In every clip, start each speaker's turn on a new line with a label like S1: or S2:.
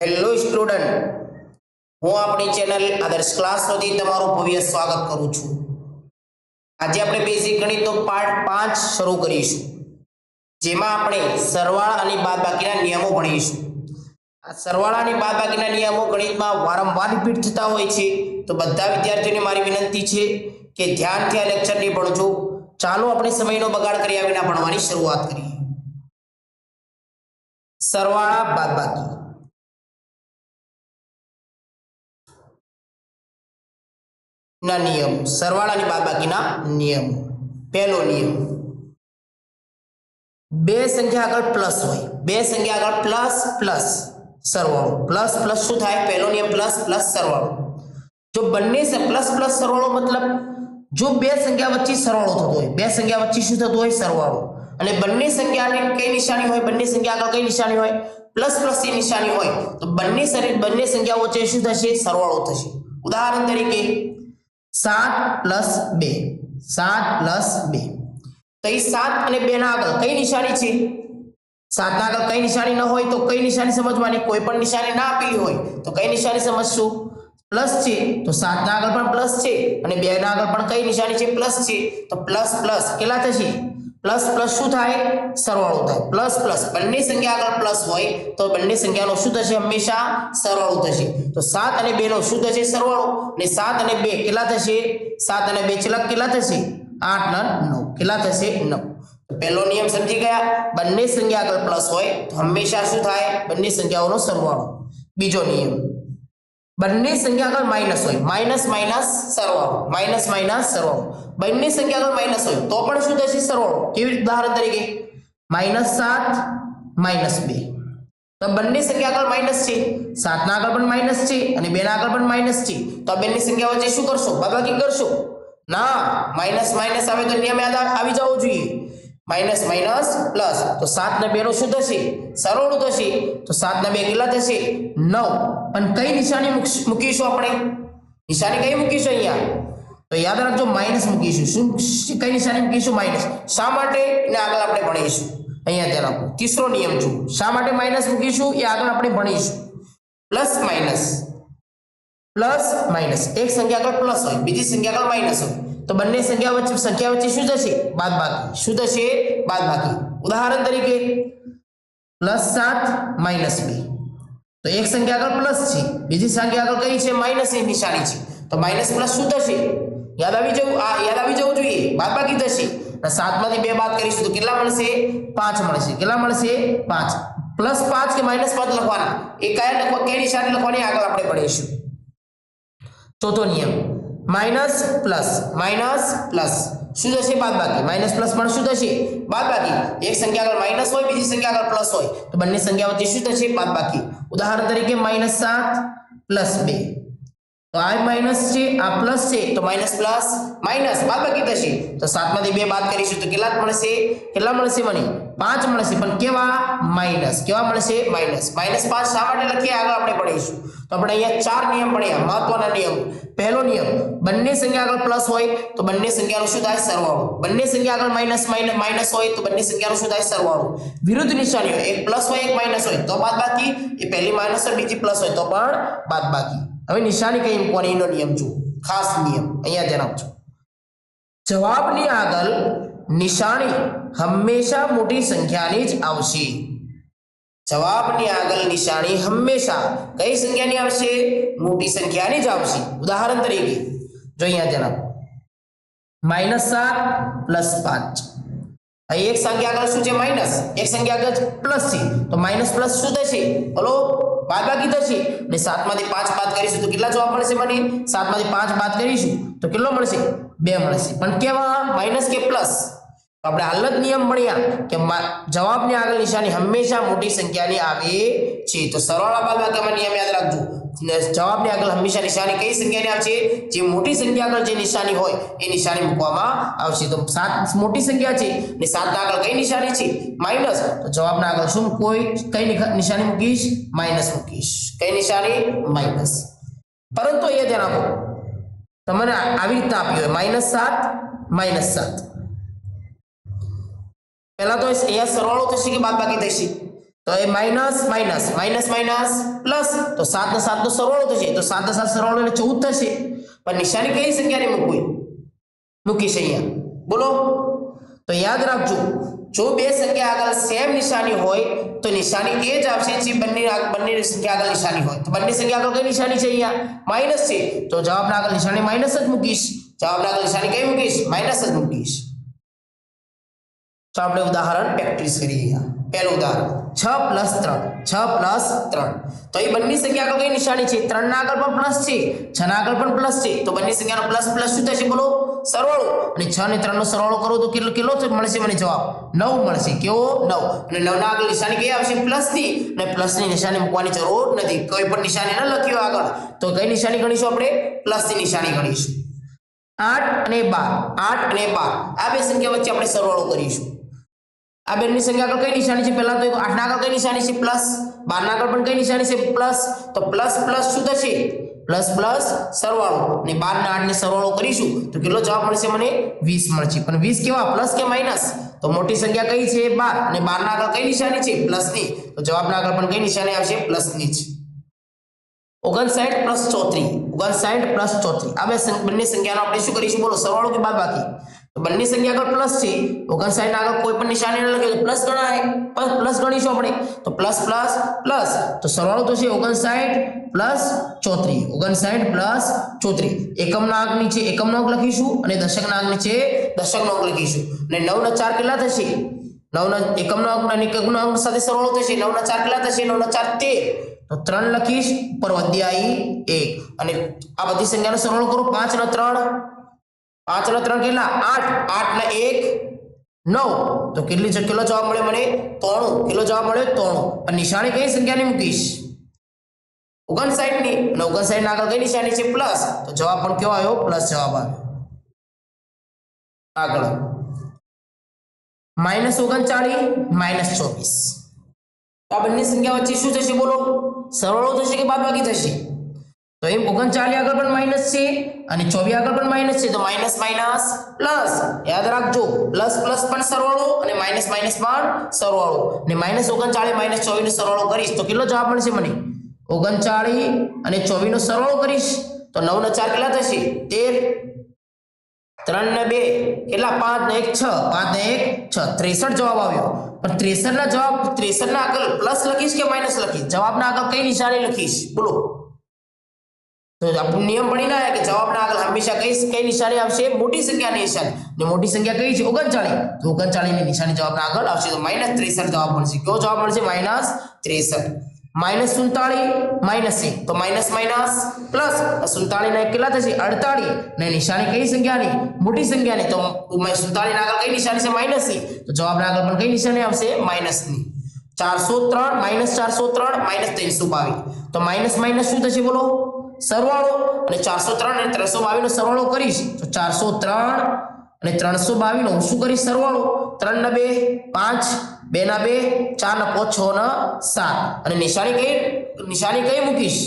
S1: Hello student, હું આપણી channel આદર્શ ક્લાસ સુધી તમારું ભવ્ય સ્વાગત કરું છું। આજે આપણે બેઝિક ગણિતનો પાર્ટ 5 શરૂ કરીશું, જેમાં આપણે સરવાળા અને બાદબાકીના નિયમો ભણીશું। આ સરવાળા અને બાદબાકીના નિયમો ગણિતમાં વારંવાર રિપીટ થતા હોય છે, તો બધા વિદ્યાર્થીઓને મારી વિનંતી છે કે ધ્યાનથી આ લેક્ચરને ભણજો। ચાલો આપણે સમયનો બગાડ કર્યા વિના ભણવાની શરૂઆત કરીએ। સરવાળા બાદબાકી ना नियम, सरवाळा आणि बादबाकीना नियम। पहलो नियम, बे संख्या आगळ प्लस होय, बे संख्या आगळ प्लस प्लस सरवाळो, प्लस प्लस શું થાય? પહેલો નિયમ પ્લસ પ્લસ સરવાળો। જો બંને से प्लस प्लस सरवाळो मतलब જો બે સંખ્યા વચ્ચે સરવાળો થતો હોય, બે સંખ્યા વચ્ચે શું થતું હોય? સરવાળો। અને બંને સંખ્યાને કઈ નિશાની હોય? બંને સંખ્યા આગળ કઈ નિશાની હોય? પ્લસ પ્લસ ની નિશાની હોય, તો બંને સંખ્યાઓ વચ્ચે શું થશે? સરવાળો થશે। ઉદાહરણ તરીકે 7 प्लस 2, 7 प्लस 2, तो ये 7 અને 2 ના આગળ કઈ નિશાની છે? 7 ના આગળ કઈ નિશાની ન હોય તો કઈ નિશાની સમજવાની? કોઈ પણ નિશાની ના આપેલી હોય તો કઈ નિશાની સમજશું? પ્લસ છે તો 7 ના આગળ પણ પ્લસ છે અને 2 ના આગળ પણ કઈ નિશાની છે? પ્લસ છે, તો પ્લસ પ્લસ કેટલા થશે? પ્લસ પ્લસ શું થાય? સરવાળો થાય। પ્લસ પ્લસ બંને સંખ્યા આગળ પ્લસ હોય તો બંને સંખ્યાનો શું થશે? હંમેશા સરવાળો થશે। તો 7 અને 2 નો શું થશે? સરવાળો। અને 7 અને 2 કેટલા થશે? 7 અને 2 કેટલા થશે? 8 અને 9 કેટલા થશે? 9। તો પહેલો નિયમ સમજી ગયા? બંને સંખ્યા આગળ પ્લસ હોય તો હંમેશા શું થાય? બંને સંખ્યાઓનો સરવાળો। બીજો નિયમ, બંને સંખ્યા આગળ માઈનસ હોય, માઈનસ માઈનસ સરવાળો, માઈનસ માઈનસ સરવાળો। બંને સંખ્યા આગળ માઈનસ હોય તો પણ શું થશે? સરવાળો। કેવી રીતે? ઉદાહરણ તરીકે -7 -2, તો બંને સંખ્યા આગળ માઈનસ છે, 7 ના આગળ પણ માઈનસ છે અને 2 ના આગળ પણ માઈનસ છે, તો બંને સંખ્યા વચ્ચે શું કરશો? બાદબાકી કરશો? ના, માઈનસ માઈનસ આવે તો નિયમ યાદ આવી જવો જોઈએ। માઈનસ માઈનસ પ્લસ, તો 7 ને 2 નો શું થશે? સરવાળો થશે। તો 7 ને 2 કેટલા થશે? 9। પણ કઈ નિશાની મૂકીશું આપણે? નિશાની કઈ મૂકીશું અહીંયા? તો યાદ રાખજો, માઈનસ મૂકીશું। શું કઈ નિશાની મૂકીશું? માઈનસ। શા માટે? એને આગળ આપણે ભણીશું। અહીંયા ધ્યાન આપો। तीसरो નિયમ જો શા માટે માઈનસ મૂકીશું એ આગળ આપણે ભણીશું। પ્લસ માઈનસ, પ્લસ માઈનસ, એક સંખ્યા આગળ પ્લસ હોય, બીજી સંખ્યા આગળ માઈનસ હોય, તો બંને સંખ્યા વચ્ચે શું થશે? બાદબાકી। શું થશે? બાદબાકી। ઉદાહરણ તરીકે +7 -2, તો એક સંખ્યા આગળ પ્લસ છે, બીજી સંખ્યા આગળ કઈ છે? માઈનસ ની નિશાની છે, તો માઈનસ પ્લસ શું થશે? યાદ આવી જવું જોઈએ, બાદબાકી થશે। 7 માંથી 2 બાદ કરીશું તો કેટલા મળશે? 5 મળશે। કેટલા મળશે? 5। +5 કે -5 લખવાના, એ કઈ નિશાની લખવાની આગળ આપણે ભણીશું। ચોથો નિયમ, માઈનસ પ્લસ શું થશે? બાદબાકી। માઈનસ પ્લસ પણ શું થશે? બાદબાકી। એક સંખ્યા આગળ માઈનસ હોય, બીજી સંખ્યા આગળ પ્લસ હોય, તો બંને સંખ્યા વચ્ચે શું થશે? બાદબાકી। ઉદાહરણ તરીકે -7 + 2, તો આ માઈનસ છે, આ પ્લસ છે, તો માઈનસ પ્લસ માઈનસ બાદબાકી થશે। તો 7 માંથી 2 બાદ કરીશું તો કેટલા મળશે? કેટલા મળશે મને? 5 મળશે। પણ કેવા? માઈનસ। કેવા મળશે? માઈનસ। -5 શા માટે લખીએ? આગળ આપણે ભણીશું। તો આપણે અહીંયા 4 નિયમ ભણ્યા, મહત્વના નિયમ। પહેલો નિયમ, બંને સંખ્યા આગળ પ્લસ હોય તો બંને સંખ્યાનો શું થાય? સરવાળો। બંને સંખ્યા આગળ માઈનસ હોય તો બંને સંખ્યાનો શું થાય? સરવાળો। વિરુદ્ધ નિશાની હોય, એક પ્લસ હોય એક માઈનસ હોય તો બાદબાકી, એ પહેલી માઈનસ હોય બીજી પ્લસ હોય તો પણ બાદબાકી। હવે નિશાની કઈ મૂકવાની એનો નિયમ જુઓ, ખાસ નિયમ અહીંયા ધ્યાન આપજો। જવાબની આગળ નિશાની હંમેશા મોટી સંખ્યાની જ આવશે। જવાબની આગળ નિશાની હંમેશા કઈ સંખ્યાની આવશે? મોટી સંખ્યાની જ આવશે। ઉદાહરણ તરીકે જો અહીંયા ધ્યાન આપો, -7 + 5, અહીં એક સંખ્યા આગળ શું છે? માઈનસ, એક સંખ્યા આગળ પ્લસ છે, તો માઈનસ પ્લસ શું થશે? બોલો, બાદબાકી થશે। અને 7 માંથી 5 બાદ કરીશું તો કેટલા જવાબ મળશે મને? 7 માંથી 5 બાદ કરીશું તો કેટલો મળશે? 2 મળશે। પણ કેવા? માઈનસ કે પ્લસ? તો આપણે હાલ જ નિયમ ભણ્યા કે જવાબની આગળ નિશાની હંમેશા મોટી સંખ્યાની આવે છે। તો સરવાળા બાદબાકીમાં નિયમ યાદ રાખજો, જવાબની આગળ હંમેશા નિશાની કઈ સંખ્યાની આવશે? જે મોટી સંખ્યા આગળ જે નિશાની હોય એ નિશાની મૂકવામાં આવશે। તો 7 મોટી સંખ્યા છે અને 7 ના આગળ કઈ નિશાની છે? માઈનસ, તો જવાબના આગળ શું કઈ નિશાની મૂકીશ? માઈનસ મૂકીશ। કઈ નિશાની? માઈનસ। પરંતુ અહીંયા ધ્યાન આપો, તમને આવી રીતના આપ્યું હોય -7 -7, પહેલા તો અહીંયા સરવાળો થશે કે બાદબાકી થશે? તો એ minus minus minus minus plus તો 7 ને 7 નો સરવાળો થશે તો 7 ને 7 સરવાળો એટલે 14 થશે પણ નિશાની કઈ સંખ્યાને મૂકીશ અહીંયા બોલો તો યાદ રાખજો જો બે સંખ્યા આગળ સેમ નિશાની હોય તો નિશાની એ જ આવશે જે બંને સંખ્યા આગળ નિશાની હોય તો બંને સંખ્યા આગળ કઈ નિશાની છે અહીંયા માઈનસ છે તો જવાબના આગળ નિશાની માઈનસ જ મૂકીશ જવાબના આગળ નિશાની કઈ મૂકીશ માઈનસ જ મૂકીશ તો આપણે ઉદાહરણ પ્રેક્ટિસ કરીએ અહીંયા પહેલું ઉદાહરણ 6 + 3 6 + 3 તો એ બંને સંખ્યા આગળ કઈ નિશાની છે 3 ના આગળ પણ પ્લસ છે 6 ના આગળ પણ પ્લસ છે તો બંને સંખ્યાનો પ્લસ પ્લસ શું થશે બોલો સરવાળો અને 6 અને 3 નો સરવાળો કરો તો કેટલો મળશે મને જવાબ 9 મળશે કેવો 9 અને 9 ના આગળ નિશાની કઈ આવશે પ્લસ ની અને પ્લસ ની નિશાની મૂકવાની જરૂર નથી કોઈ પણ નિશાની ન લખ્યો આગળ તો કઈ નિશાની ગણીશું આપણે પ્લસ ની નિશાની ગણીશું 8 અને 12 8 અને 12 આ બે સંખ્યા વચ્ચે આપણે સરવાળો કરીશું આ બેની સંખ્યા આગળ કઈ નિશાની છે પહેલા તો 8 ના આગળ કઈ નિશાની છે પ્લસ 12 ના આગળ પણ કઈ નિશાની છે પ્લસ તો પ્લસ પ્લસ શું થશે પ્લસ પ્લસ સરવાળો અને 12 ના 8 ને સરવાળો કરીશું તો કેટલો જવાબ મળશે મને 20 મળશે પણ 20 કેવા પ્લસ કે માઈનસ તો મોટી સંખ્યા કઈ છે 12 અને 12 ના આગળ કઈ નિશાની છે પ્લસ ની તો જવાબના આગળ પણ કઈ નિશાની આવશે પ્લસ ની જ 59 + 34 59 + 34 આ બંને સંખ્યાનો આપણે શું કરીશું બોલો સરવાળો કે બાદબાકી તો બંને સંખ્યા આગળ પ્લસ છે 59 આગળ કોઈ પણ નિશાની ન લખે તો પ્લસ ગણાય પ્લસ ગણીશું આપણે તો પ્લસ પ્લસ પ્લસ તો સરવાળો તો છે 59 + 34 59 + 34 એકમના અંક નીચે એકમનો અંક લખીશું અને દશકના અંક નીચે દશકનો અંક લખીશું અને 9 ના 4 કેટલા થશે 9 ના એકમનો અંક અને એકમનો અંક સાથે સરવાળો થશે 9 ના 4 કેટલા થશે 9 ના 4 13 તો 3 લખીશ ઉપર અધ્યાયી 1 અને આ બધી સંખ્યાનો સરવાળો કરો 5 ના 3 5 ના 3 કેટલા 8 8 ના 1 9 તો કેટલો જવાબ મળે મને 93 કેટલો જવાબ મળ્યો 93 પણ નિશાની કઈ સંખ્યાની મૂકીશ 59 ની અને 59 ના આગળ કઈ નિશાની છે પ્લસ તો જવાબ પણ કેવો આવ્યો પ્લસ જવાબ આવ્યો આગળ -39 -24 આ બંને સંખ્યા વચ્ચે શું થશે બોલો સરવાળો થશે કે બાદબાકી થશે તો એમ 39 આગળ પણ માઈનસ છે અને 24 આગળ પણ માઈનસ છે તો માઈનસ માઈનસ પ્લસ યાદ રાખજો પ્લસ પ્લસ પણ સરવાળો અને માઈનસ માઈનસ પણ સરવાળો અને -39 - 24 નો સરવાળો કરીશ તો કેટલો જવાબ મળશે મને 39 અને 24 નો સરવાળો કરીશ તો 9 ના 4 કેટલા થશે 13 3 ને 2 કેટલા 5 ને 1 6 5 ને 1 6 63 જવાબ આવ્યો પણ 63 ના જવાબ 63 ના આગળ પ્લસ લખીશ કે માઈનસ લખીશ જવાબના આગળ કઈ નિશાની લખીશ બોલો તો આપણે નિયમ ભણીને આયા કે જવાબના આગળ હંમેશા કઈ નિશાની આવશે મોટી સંખ્યાની નિશાની ને મોટી સંખ્યા કઈ છે 39 તો 39 ની નિશાની જવાબના આગળ આવશે તો -63 જવાબ મળશે કયો જવાબ મળશે -63 -47 -1 તો માઈનસ માઈનસ પ્લસ 47 ના કેટલા થશે 48 ને નિશાની કઈ સંખ્યાની મોટી સંખ્યાની તો 47 ના આગળ કઈ નિશાની છે માઈનસ ની તો જવાબના આગળ પણ કઈ નિશાની આવશે માઈનસ ની 403 -403 -322 તો માઈનસ માઈનસ શું થશે બોલો સરવાળો અને 403 અને 322 નો સરવાળો કરીશ તો 403 અને 322 નો શું કરીશ સરવાળો 3 ના 2 5 2 ના 2 4 ના 5 6 ના 7 અને નિશાની કઈ મૂકીશ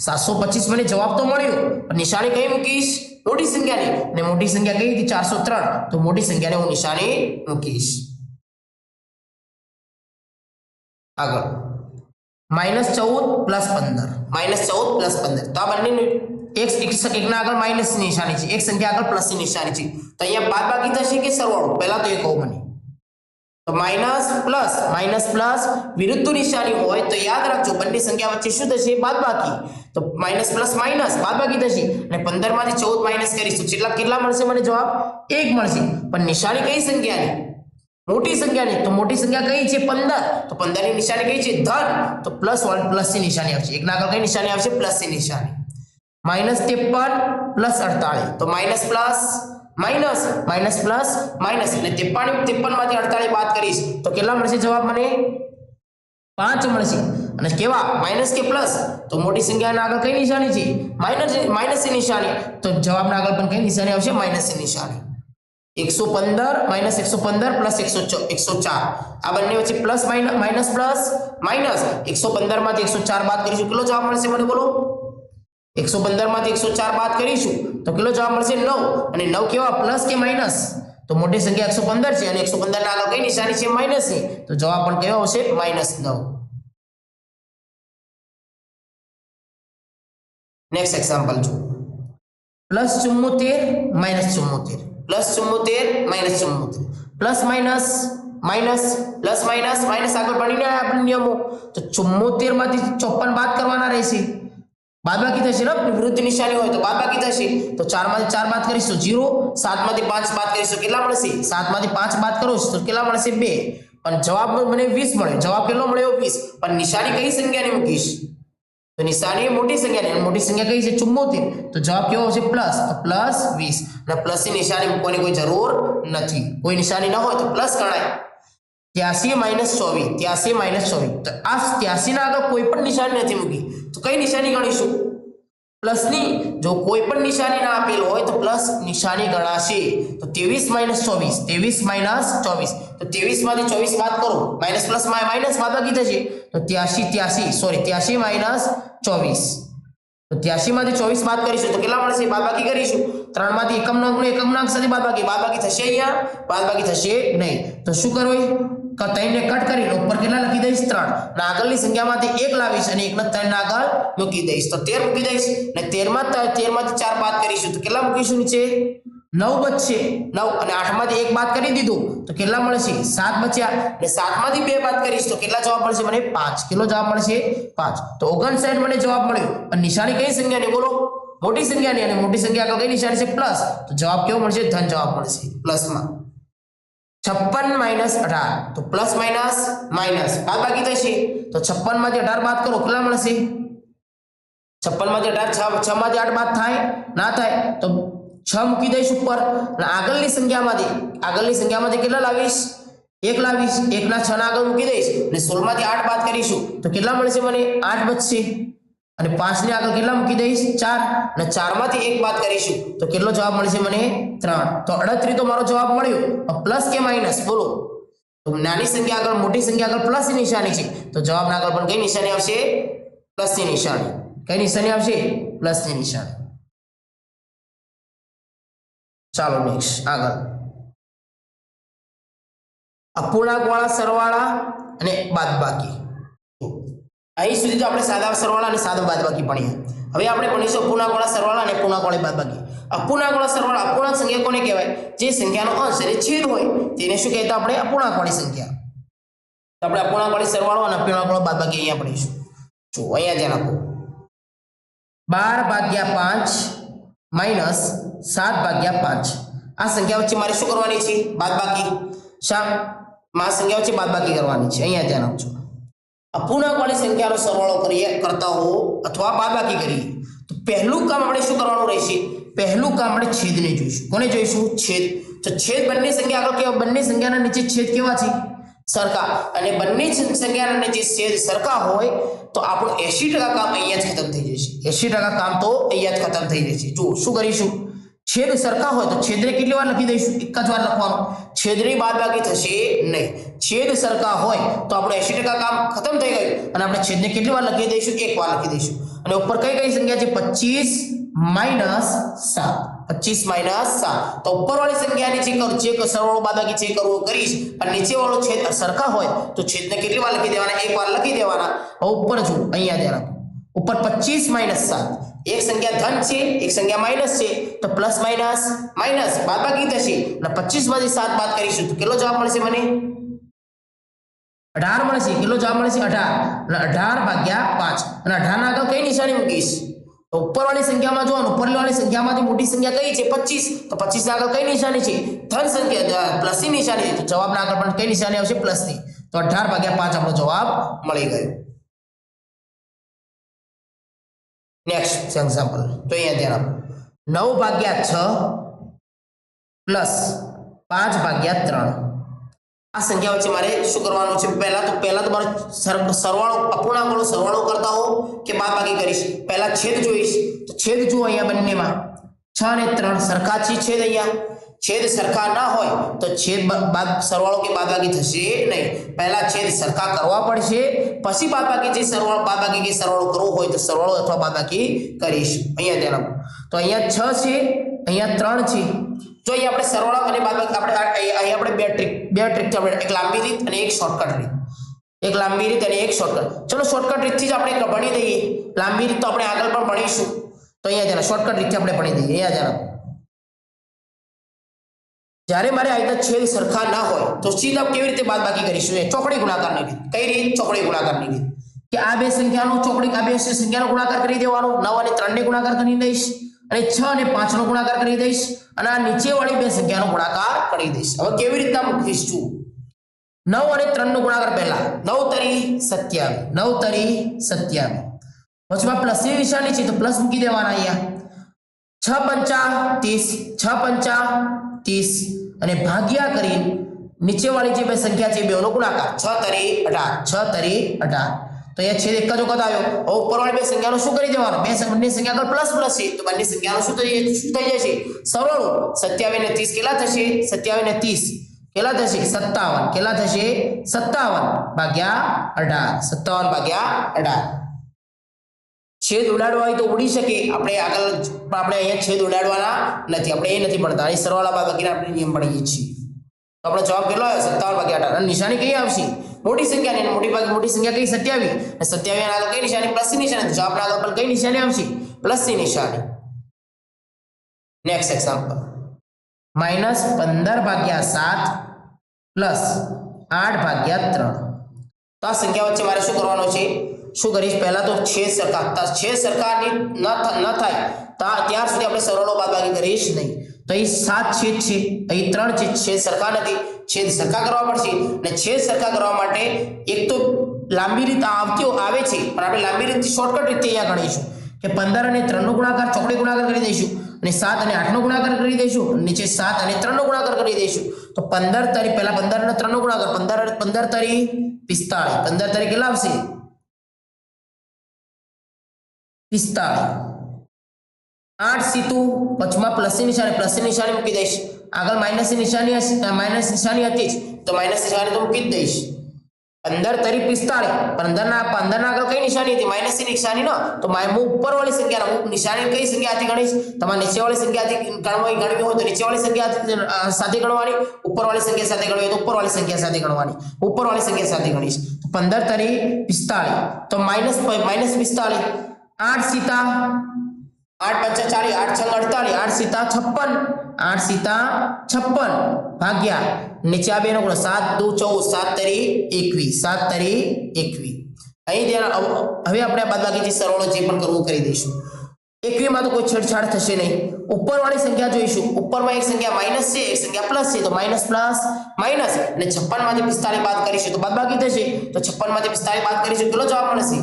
S1: 725 મને જવાબ તો મળ્યો પણ નિશાની કઈ મૂકીશ મોટી સંખ્યાની ને મોટી સંખ્યા કઈ હતી 403 તો મોટી સંખ્યાને હું નિશાની મૂકીશ આગળ -14 + 15 -14 + 15 તો આ બંને એક ના આગળ માઈનસ ની નિશાની છે એક સંખ્યા આગળ પ્લસ ની નિશાની છે તો અહીંયા બાદબાકી થશે કે સરવાળો પહેલા તો એ કહો મને તો માઈનસ પ્લસ વિરુદ્ધ નિશાની હોય તો યાદ રાખજો બંને સંખ્યા વચ્ચે શું થશે બાદબાકી તો માઈનસ પ્લસ માઈનસ બાદબાકી થશે અને 15 માંથી 14 માઈનસ કરીશું કેટલા મળશે મને જવાબ 1 મળશે પણ નિશાની કઈ સંખ્યાની મોટી સંખ્યાની તો મોટી સંખ્યા કઈ છે 15 તો 15 ની નિશાની કઈ છે ધન તો +1 પ્લસ ની નિશાની આવશે એક ના આગળ કઈ નિશાની આવશે પ્લસ ની નિશાની -53 + 48 તો minus plus minus minus plus minus એટલે 53 માંથી 48 બાદ કરીશ તો કેટલા મળશે જવાબ મને 5 મળશે અને કેવા માઈનસ કે પ્લસ તો મોટી સંખ્યાના આગળ કઈ નિશાની છે માઈનસ ની નિશાની તો જવાબના આગળ પણ કઈ નિશાની આવશે માઈનસ ની નિશાની 115 -115 + 104 આ બંને વચ્ચે પ્લસ માઈનસ પ્લસ માઈનસ 115 માંથી 104 બાદ કરીશું કેટલો જવાબ મળશે મને બોલો 115 માંથી 104 બાદ કરીશું તો કેટલો જવાબ મળશે 9 અને 9 કેવા પ્લસ કે માઈનસ તો મોટી સંખ્યા 115 છે અને 115 ના આગળ કઈ નિશાની છે માઈનસ ની તો જવાબ પણ કયો આવશે -9 નેક્સ્ટ એક્ઝામ્પલ જો +74 -74 +74 -74 plus minus minus plus minus minus આગળ ભણીને આપણે નિયમો તો 74 માંથી 54 બાદ કરવાના રહેશે બાદબાકી થશે ને વિરુદ્ધ નિશાની હોય તો બાદબાકી થશે તો 4 માંથી 4 બાદ કરીશું 0 7 માંથી 5 બાદ કરીશું કેટલા મળશે 7 માંથી 5 બાદ કરો તો કેટલા મળશે 2 પણ જવાબ મને 20 મળે જવાબ કેટલો મળ્યો 20 પણ નિશાની કઈ સંખ્યાને મૂકીશ તો નિશાની મોટી સંખ્યા કઈ છે 74 તો જવાબ કેવો આવશે પ્લસ તો પ્લસ 20 અને પ્લસ ની નિશાની મૂકવાની કોઈ જરૂર નથી કોઈ નિશાની ન હોય તો પ્લસ ગણાય 83 - 24 તો આ 83 ના આગળ કોઈ પણ નિશાની નથી મૂકી તો કઈ નિશાની ગણીશું પ્લસ ની જો કોઈ પણ નિશાની ના આપેલ હોય તો પ્લસ નિશાની ગણાશે તો 23 - 24 તો 23 માંથી 24 બાદ કરો માઈનસ પ્લસ માઈનસ બાદબાકી થશે તો 83 - 24 તો 83 માંથી 24 બાદ કરીશું તો કેટલા મળશે બાદબાકી કરીશું 3 માંથી એકમ સાથે બાદબાકી થશે અહીંયા બાદબાકી થશે નહીં તો શું કરવું કટાઈને કટ કરીને ઉપર કેટલા લખી દઈશ 3 ના આગળની સંખ્યામાંથી 1 લાવીશ અને 1 ને 3 ના આગળ મૂકી દઈશ તો 13 મૂકી દઈશ અને 13 માંથી 4 બાદ કરીશું તો કેટલા મૂકીશું નીચે 9 બચશે 9 અને 8 માંથી 1 બાદ કરી દીધું તો કેટલા મળશે 7 બચ્યા અને 7 માંથી 2 બાદ કરીશ તો કેટલા જવાબ મળશે મને 5 કેટલો જવાબ મળશે 5 તો 59 મને જવાબ મળ્યો અને નિશાની કઈ સંખ્યાની બોલો મોટી સંખ્યાની અને મોટી સંખ્યા આગળ કઈ નિશાની છે પ્લસ તો જવાબ કેવો મળશે ધન જવાબ મળશે પ્લસમાં 56 - 18 તો પ્લસ માઇનસ માઇનસ બાદબાકી થશે તો 56 માંથી 18 બાદ કરો કેટલા મળશે 56 માંથી 18 6 માંથી 8 બાદ થાય ના થાય તો 6 મૂકી દઈશ ઉપર અને આગળની સંખ્યામાંથી કેટલા લાવીશ 1 લાવીશ 1 ના 6 ના આગળ મૂકી દઈશ અને 16 માંથી 8 બાદ કરીશું તો કેટલા મળશે મને 8 બચશે અને 5 ની આગળ કેટલા મૂકી દઈશ 4 અને 4 માંથી 1 બાદ કરીશું તો કેટલો જવાબ મળશે મને 3 તો 38 તો મારો જવાબ મળ્યો પ્લસ કે માઈનસ બોલો તો નાની સંખ્યા આગળ મોટી સંખ્યા આગળ પ્લસ ની નિશાની છે તો જવાબ ના આગળ પણ કઈ નિશાની આવશે પ્લસ ની નિશાની કઈ નિશાની આવશે પ્લસ ની નિશાની ચાલો નેક્સ્ટ આગળ અપૂર્ણાંકવાળા સરવાળા અને બાદબાકી અહીં સુધી તો આપણે સાદા સરવાળા અને સાદા બાદબાકી ભણ્યા હવે આપણે ભણીશું અપૂર્ણાંકવાળા સરવાળા અને પૂર્ણાંકવાળા બાદબાકી અપૂર્ણાંકવાળા સરવાળા અપૂર્ણાંક સંખ્યા કોને કહેવાય જે સંખ્યાનો અંશ અને છેદ હોય તેને શું કહેતા આપણે અપૂર્ણાંકવાળી સંખ્યા તો આપણે અપૂર્ણાંકવાળી સરવાળો અને અપૂર્ણાંકવાળા બાદબાકી અહીંયા ભણીશું જો અહીંયા ધ્યાન આપો 12/5 - 7/5 આ સંખ્યા વચ્ચે મારે શું કરવાની છે બાદબાકી માં સંખ્યા વચ્ચે બાદબાકી કરવાની છે અહીંયા ધ્યાન આપજો અપૂર્ણાંકવાળી સંખ્યાનો સરવાળો કરતા હો અથવા બાદબાકી કરીએ તો પહેલું કામ આપણે શું કરવાનું રહેશે પહેલું કામ આપણે છેદને જોઈશું કોને જોઈશું છેદ તો છેદ બંને સંખ્યા આગળ કેવા બંને સંખ્યાના નીચે છેદ કેવા છે સરખા અને બંને સંખ્યાના નીચે છેદ સરખા હોય તો આપણું 80% કામ અહીંયા જ ખતમ થઈ જશે 80% કામ તો અહીંયા જ ખતમ થઈ જશે જો શું કરીશું છેદ સરખા હોય તો છેદને કેટલી વાર લખી દઈશું એક જ વાર લખવાનું છેદની બાદબાકી થશે નહીં છેદ સરખા હોય તો આપણે 80% કામ ખતમ થઈ ગયું અને આપણે છેદને કેટલી વાર લખી દઈશું એક વાર લખી દઈશું અને ઉપર કઈ સંખ્યા છે 25 - 7 તો ઉપરવાળી સંખ્યાની જે સરવાળો બાદબાકી છે કરવો કરીશ અને નીચેવાળો છેદ સરખા હોય તો છેદને કેટલી વાર લખી દેવાના એક વાર લખી દેવાના ઉપર જો અહીંયા ધ્યાન આપો ઉપર 25 - 7 એક સંખ્યા ધન છે એક સંખ્યા માઈનસ છે તો પ્લસ માઈનસ માઈનસ બાદબાકી થશે અને 25 માંથી 7 બાદ કરીશું તો કેટલો જવાબ મળશે મને 18 મળશે કેટલો જવાબ મળશે 18 અને 18/5 અને 18 ના આગળ કઈ નિશાની મૂકીશ તો ઉપરવાળી સંખ્યામાં જોવાનું ઉપરવાળી સંખ્યામાંથી મોટી સંખ્યા કઈ છે 25 તો 25 ના આગળ કઈ નિશાની છે ધન સંખ્યા પ્લસ ની નિશાની છે તો જવાબના આગળ પણ કઈ નિશાની આવશે પ્લસ ની તો 18/5 આપણો જવાબ મળી ગયો નેક્સ્ટ એક્ઝામ્પલ તો અહીંયા ધ્યાન આપો 9/6 + 5/3 આ સંખ્યા વચ્ચે મારે શું કરવાનું છે પહેલા તો મારે સરવાળો અપૂર્ણાંકનો સરવાળો કરતા હો કે બાદબાકી કરીશ પહેલા છેદ જોઈશ તો છેદ જુઓ અહીંયા બંનેમાં 6 અને 3 સરખા છે છેદ અહીંયા છેદ સરખા ના હોય તો છેદ સરવાળો કે બાદબાકી થશે નહીં પહેલા છેદ સરખા કરવા પડશે પછી બાદબાકી જે સરવાળો બાદબાકી કે સરવાળો કરવો હોય તો સરવાળો અથવા બાદબાકી કરીશું અહીંયા ધ્યાન આપો તો અહીંયા 6 છે અહીંયા 3 છે જો અહીં આપણે સરવાળો અને બાદબાકી અહીં આપણે બે ટ્રીક છે આપણે એક લાંબી રીત અને એક શોર્ટકટ રીત એક લાંબી રીત અને એક શોર્ટકટ ચલો શોર્ટકટ રીતથી જ આપણે ભણી દઈએ લાંબી રીત તો આપણે આગળ પણ ભણીશું તો અહીંયા જરા શોર્ટકટ રીતથી આપણે ભણી દઈએ. અહીંયા જરા જ્યારે મારે આ રીતના છેદ સરખા ના હોય તો સીધા કેવી રીતે બાદબાકી કરીશું? એ ચોકડી ગુણાકારની રીત. કઈ રીત? ચોકડી ગુણાકારની રીત. કે આ બે સંખ્યાનો ચોકડી, આ બે સંખ્યાનો ગુણાકાર કરી દેવાનો. 9 અને 3 ને ગુણાકાર કરી દઈશ અને 6 અને 5 નો ગુણાકાર કરી દઈશ અને આ નીચેવાળી બે સંખ્યાનો ગુણાકાર કરી દઈશ. હવે કેવી રીતના મૂકીશું? 9 અને 3 નો ગુણાકાર પહેલા 9 તરી 27, 9 તરી 27. વચમાં પ્લસની નિશાની છે તો પ્લસ મૂકી દેવાના. અહીંયા 6 પંચા 30, 6 પંચા 30 અને ભાગ્યા કરી નીચેવાળી જે બે સંખ્યા છે બેનો ગુણાકાર. 6 તરી 18, 6 તરી 18. તો અહીંયા છેદ એક જ વખત આવ્યો. હવે ઉપરવાળી બે સંખ્યાનો શું કરી દેવાનો? બંને સંખ્યા આગળ પ્લસ પ્લસ છે તો બંને સંખ્યાનો શું થઈ જશે? સરવાળો. 27 ને 30 કેટલા થશે? 27 ને 30 કેટલા થશે? 57. કેટલા થશે? 57 ભાગ્યા 18. 57 ભાગ્યા 18. છેદ ઉડાડવા હોય તો ઉડી શકે. આપણે અહીંયા છેદ ઉડાડવાના નથી. આપણે એ નથી ભણતા. અહીં સરવાળા બાદબાકીના આપણે નિયમ ભણીએ છીએ. તો આપણો જવાબ કેટલો આવ્યો? 57 ભાગ્યા 18. અને નિશાની કઈ આવશે? મોટી સંખ્યા ને મોટી ભાગે મોટી સંખ્યા કઈ? 27. અને 27 આગળ કઈ નિશાની? પ્લસ ની નિશાની. જવાબના આગળ પણ કઈ નિશાની આવશે? પ્લસ ની નિશાની. નેક્સ્ટ એક્ઝામ્પલ -15 ભાગ્યા 7 પ્લસ 8 ભાગ્યા 3. તો આ સંખ્યા વચ્ચે મારે શું કરવાનું છે? શું કરીશ? પહેલા તો છેદ સરખા ન થાય ત્યાર સુધી આપણે સરવાળો બાદબાકી કરીશ નહીં. તો અહીં 7 છેદ છે, અહીં 3 છે. છેદ સરખા નથી, છેદ સરખા કરવા પડશે. અને છેદ સરખા કરવા માટે એક તો લાંબી રીત આવે છે, પણ આપણે લાંબી રીતથી શોર્ટકટ રીતે અહીંયા ગણીશું કે 15 અને 3 નો ગુણાકાર ચોકડી ગુણાકાર કરી દઈશું અને 7 અને 8 નો ગુણાકાર કરી દઈશું. નીચે 7 અને 3 નો ગુણાકાર કરી દઈશું. તો 15 તરી પહેલા 15 અને 3 નો ગુણાકાર 15 તરી 45. 15 તરી કેટલા આવશે? 45. 8 સીતું વચમાં પ્લસની નિશાની મૂકી દઈશ. આગળ માઇનસની નિશાની હશે, માઇનસ નિશાની હતી તો માઇનસ નિશાની તો મૂકી જ દઈશ. 15 તરી 45. 15 ના આગળ કઈ નિશાની હતી? માઇનસની નિશાની. તો હું ઉપરવાળી સંખ્યા નિશાની કઈ સંખ્યાથી ગણીશ? તમારે નીચેવાળી સંખ્યાથી ગણવી હોય તો નીચેવાળી સંખ્યા સાથે ગણવાની. ઉપરવાળી સંખ્યા સાથે ગણવી હોય તો ઉપરવાળી સંખ્યા સાથે ગણવાની. ઉપરવાળી સંખ્યા સાથે ગણીશ. 15 તરી 45 તો માઇનસ 45. 8 સીતા 8 × 5 = 40, 8 × 6 = 48, 8 સીતા 56, 8 સીતા 56 ભાગ્યા નીચે આ બેનો ગુણો 7 × 2 = 14, 7 તરી 21, 7 તરી 21. અહીં હવે આપણે બાદબાકીથી સરવાળો જે પણ કરવું કરી દઈશું. 21 માં તો કોઈ છેડછાડ થશે નહીં. ઉપરવાળી સંખ્યા જોઈશું. ઉપરમાં એક સંખ્યા માઈનસ છે, એક સંખ્યા પ્લસ છે. તો માઈનસ પ્લસ માઈનસ અને 56 માંથી 45 બાદ કરીશું તો બાદબાકી થશે. તો 56 માંથી 45 બાદ કરીશું કેટલો જવાબ મળશે?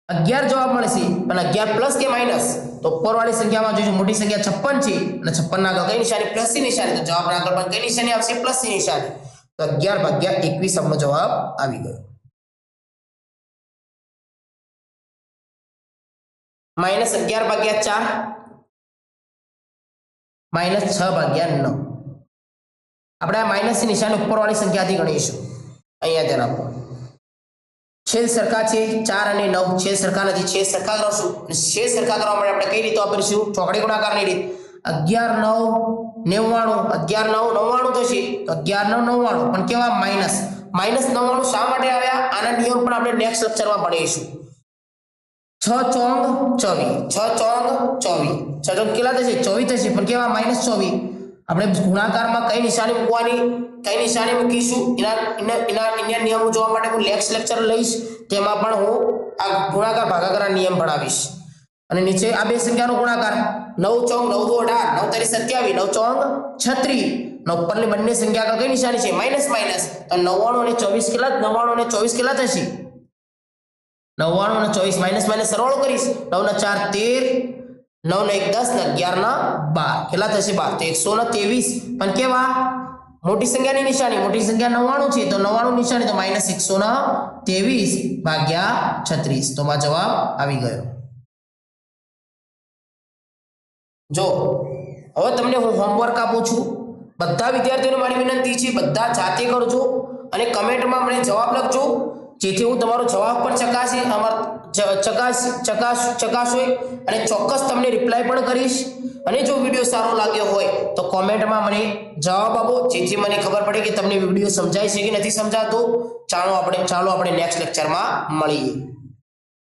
S1: 11 જવાબ મળશે. અને 11 પ્લસ કે માઈનસ? તો ઉપરવાળી સંખ્યામાં જોઈશું મોટી સંખ્યા 56 છે અને 56 ના આગળ કઈ નિશાની? પ્લસ ની નિશાની. તો જવાબના આગળ પણ કઈ નિશાની આવશે? પ્લસ ની નિશાની. તો 11/21 આપણો જવાબ આવી ગયો. -11/4 -6/9. આપણે આ માઈનસ ની નિશાની ઉપરવાળી સંખ્યાથી ગણીશું. અહીંયા ધ્યાન આપો. છેદ સરખા છે 4 અને 9. છેદ સરખા નથી, છેદ સરખા કરશું. છેદ સરખા કરવા માટે આપણે કઈ રીત વાપરીશું? ચોકડી ગુણાકારની રીત. 11 9 99. 11 9 99 થશે. તો 11 9 99 પણ કેવા? માઈનસ. -99 શા માટે આવ્યા? આના નિયમ પણ આપણે નેક્સ્ટ લેક્ચરમાં ભણીશું. 6 ચોંગ 24, 6 ચોંગ 24. 6 ચોંગ કેટલા થશે? 24 થશે. પણ કેવા? -24. આપણે ગુણાકારમાં કઈ નિશાની મૂકવાની, કઈ નિશાની મૂકીશું એના નિયમો જોવા માટે હું નેક્સ્ટ લેક્ચર લઈશ. તેમાં પણ હું આ ગુણાકાર ભાગાકારના નિયમ ભણાવીશ. અને નીચે આ બે સંખ્યાનો ગુણાકાર 9 ચોંગ 9 × 2 = 18, 9 તરી 27, 9 ચોંગ 36. ને ઉપરની બંને સંખ્યા આગળ કઈ નિશાની છે? Minus minus. તો 99 અને 24 કેટલા? 99 અને 24 કેટલા થશે? 99 અને 24 માઈનસ માઈનસ સરવાળો કરીશ. 9 ના 4 13, 9 ને 1 10 ને 11 ના 12 કેટલા થશે? 12. તો 123. પણ કેવા? મોટી સંખ્યાની નિશાની. મોટી સંખ્યા 99 છે તો 99 નિશાની તો -123/36. તો માં જવાબ આવી ગયો. જો હવે તમને હું હોમવર્ક આપું છું. બધા વિદ્યાર્થીઓને મારી વિનંતી છે બધા જાતે કરજો અને કમેન્ટમાં મને જવાબ લખજો, જેથી હું તમારો જવાબ પણ ચકાસો અને ચોક્કસ તમને રિપ્લાય પણ કરીશ. અને જો વિડીયો સારો લાગ્યો હોય તો કોમેન્ટમાં મને જવાબ આપો, જેથી મને ખબર પડે કે તમને વિડીયો સમજાય છે કે નથી સમજાતો. ચાલો આપણે નેક્સ્ટ લેક્ચરમાં મળીએ.